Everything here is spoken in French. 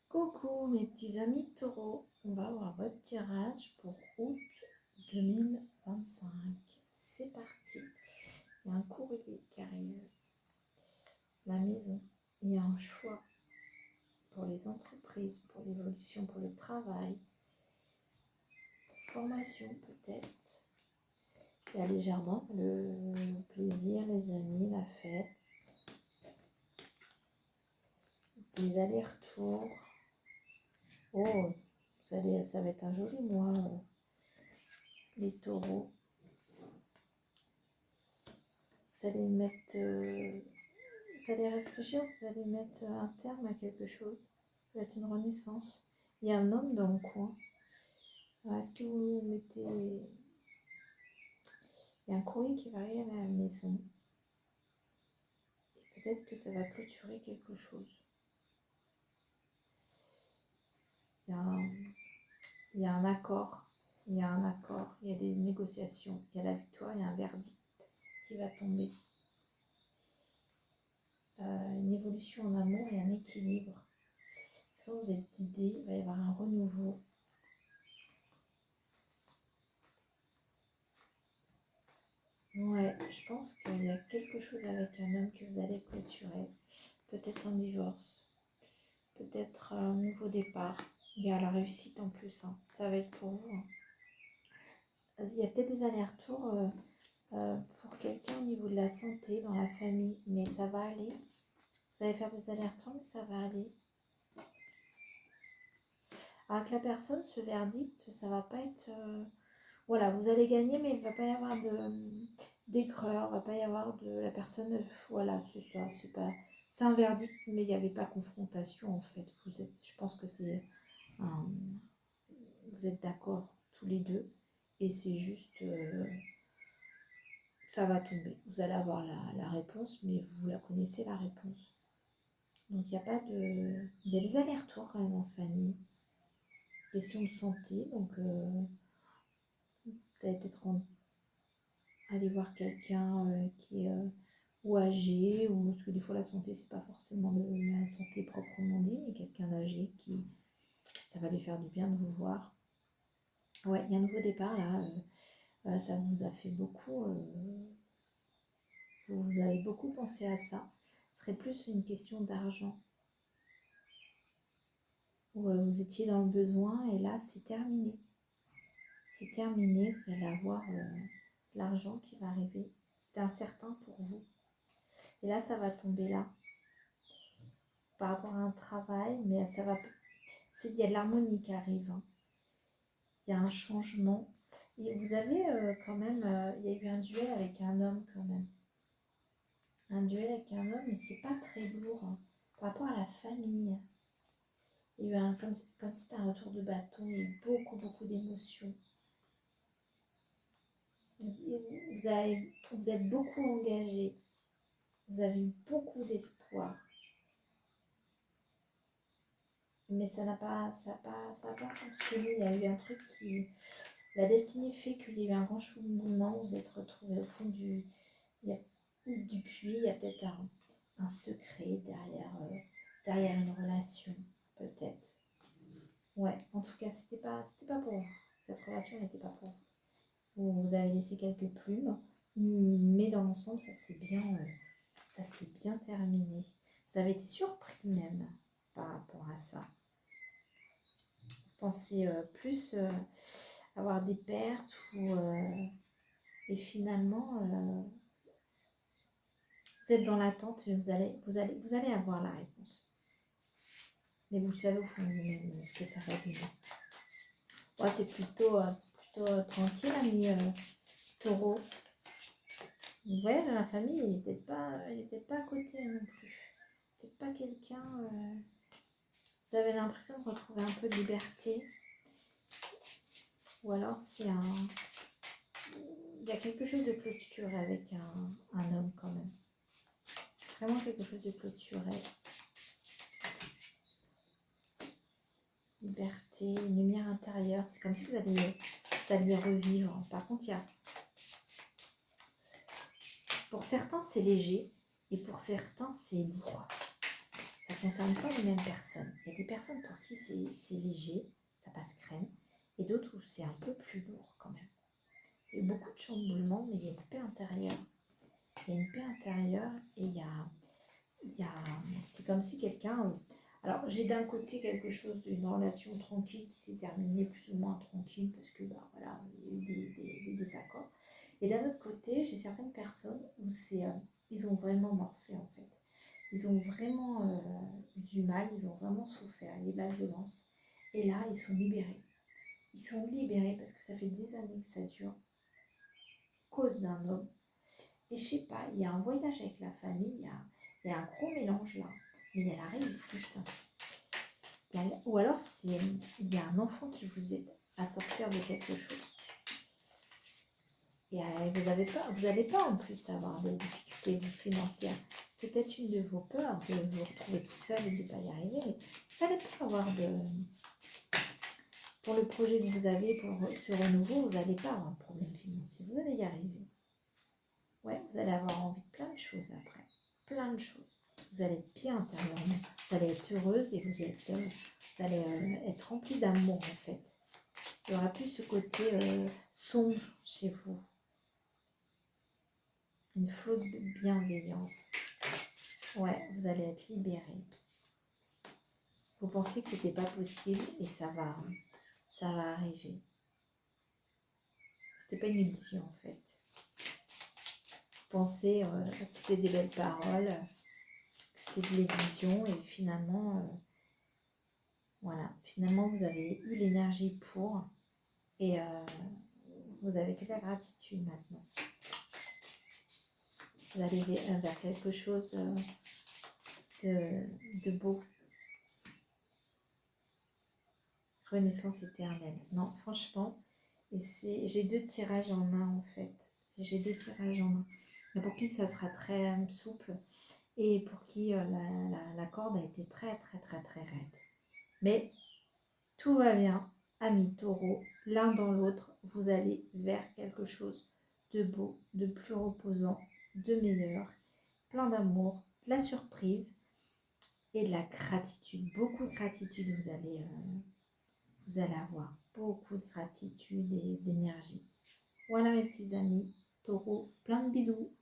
Coucou mes petits amis taureaux, on va voir votre tirage pour août 2025. C'est parti. Il y a un courrier qui arrive, la maison, il y a un choix pour les entreprises, pour l'évolution, pour le travail, formation peut-être. Il y a les jardins, le plaisir, les amis, la fête, des allers-retours. Oh, ça va être un joli mois, les taureaux. Vous allez mettre, vous allez réfléchir, vous allez mettre un terme à quelque chose. Ça va être une renaissance. Il y a un homme dans le coin. Alors, est-ce que vous mettez... Il y a un courrier qui va arriver à la maison. Et peut-être que ça va clôturer quelque chose. Il y a un accord. Il y a un accord. Il y a des négociations. Il y a la victoire. Il y a un verdict qui va tomber. Une évolution en amour et un équilibre. De toute façon, vous êtes guidés. Il va y avoir un renouveau. Ouais, je pense qu'il y a quelque chose avec un homme que vous allez clôturer. Peut-être un divorce, peut-être un nouveau départ. Il y a la réussite en plus, hein. Ça va être pour vous, hein. Il y a peut-être des allers-retours pour quelqu'un au niveau de la santé, dans la famille, mais ça va aller. Vous allez faire des allers-retours, mais ça va aller. Avec la personne, ce verdict, ça va pas être... Voilà, vous allez gagner, mais il ne va pas y avoir d'aigreur, il ne va pas y avoir de la personne, voilà, c'est ça, c'est un verdict, mais il n'y avait pas confrontation en fait. Je pense que vous êtes d'accord tous les deux, et c'est juste, ça va tomber. Vous allez avoir la réponse, mais vous la connaissez la réponse. Donc il n'y a pas de, il y a des allers-retours quand même en famille, question de santé, donc vous allez peut-être aller voir quelqu'un qui est ou âgé, ou parce que des fois la santé c'est pas forcément la santé proprement dit, mais quelqu'un d'âgé qui ça va lui faire du bien de vous voir. Ouais, il y a un nouveau départ là, ça vous a fait beaucoup, vous avez beaucoup pensé à ça. Ce serait plus une question d'argent, où vous étiez dans le besoin et là c'est terminé. C'est terminé, vous allez avoir l'argent qui va arriver. C'était incertain pour vous. Et là ça va tomber là. Par rapport à un travail, mais ça va. Il y a de l'harmonie qui arrive, hein. Il y a un changement. Et vous avez quand même, il y a eu un duel avec un homme quand même. Un duel avec un homme, mais c'est pas très lourd, hein. Par rapport à la famille. Il y a eu comme si c'était un retour de bâton, il y a eu beaucoup d'émotions. Vous êtes beaucoup engagé. Vous avez eu beaucoup d'espoir. Mais ça n'a pas fonctionné. Il y a eu un truc qui... La destinée fait qu'il y a eu un grand chamboulement. Vous êtes retrouvés au fond du puits. Il y a peut-être un secret derrière une relation, peut-être. Ouais, en tout cas, c'était pas pour vous. Cette relation n'était pas pour vous. Vous avez laissé quelques plumes, mais dans l'ensemble, ça s'est bien terminé. Vous avez été surpris même par rapport à ça. Vous pensez plus avoir des pertes et finalement vous êtes dans l'attente et vous allez avoir la réponse. Mais vous savez au fond de vous-même ce que ça va donner. Ouais, c'est plutôt tranquille, ami taureau. Vous voyez, dans la famille, il n'était pas à côté non plus. Peut-être pas quelqu'un... vous avez l'impression de retrouver un peu de liberté. Ou alors c'est il y a quelque chose de clôturé avec un homme quand même. Vraiment quelque chose de clôturé. Liberté, une lumière intérieure. C'est comme si vous alliez revivre. Par contre, pour certains, c'est léger. Et pour certains, c'est lourd. Ça ne concerne pas les mêmes personnes. Il y a des personnes pour qui c'est léger, ça passe crème, et d'autres où c'est un peu plus lourd quand même. Il y a beaucoup de chamboulements, mais il y a une paix intérieure. Il y a une paix intérieure et c'est comme si quelqu'un... alors, j'ai d'un côté quelque chose d'une relation tranquille qui s'est terminée plus ou moins tranquille parce que, voilà, il y a eu des désaccords. Et d'un autre côté, j'ai certaines personnes où ils ont vraiment morflé en fait. Ils ont vraiment eu du mal, ils ont vraiment souffert, il y a eu de la violence. Et là, ils sont libérés. Ils sont libérés parce que ça fait des années que ça dure, cause d'un homme. Et je sais pas, il y a un voyage avec la famille, il y a un gros mélange là, mais il y a la réussite. Ou alors il y a un enfant qui vous aide à sortir de quelque chose. Et vous n'allez pas en plus avoir des difficultés financières. C'est peut-être une de vos peurs de vous retrouver tout seul et de ne pas y arriver, mais vous n'allez pas avoir pour le projet que vous avez, pour ce renouveau, vous n'allez pas avoir de problème financier. Vous allez y arriver. Ouais, vous allez avoir envie de plein de choses après. Plein de choses. Vous allez être bien intérieurement. Vous allez être heureuse et vous allez être remplie d'amour en fait. Il n'y aura plus ce côté sombre chez vous. Une flotte de bienveillance. Ouais, vous allez être libérée. Vous pensiez que c'était pas possible et ça va arriver. C'était pas une illusion en fait. Vous pensez que c'était des belles paroles, que c'était de l'illusion et finalement, voilà, finalement vous avez eu l'énergie pour et vous avez que la gratitude maintenant. Vous allez vers quelque chose de beau. Renaissance éternelle. Non, franchement, j'ai 2 tirages en un en fait. J'ai 2 tirages en un. Mais pour qui ça sera très souple et pour qui la corde a été très très très très raide. Mais tout va bien, amis taureaux, l'un dans l'autre, vous allez vers quelque chose de beau, de plus reposant, de meilleur, plein d'amour, de la surprise et de la gratitude. Beaucoup de gratitude, vous allez avoir beaucoup de gratitude et d'énergie. Voilà mes petits amis, taureaux, plein de bisous.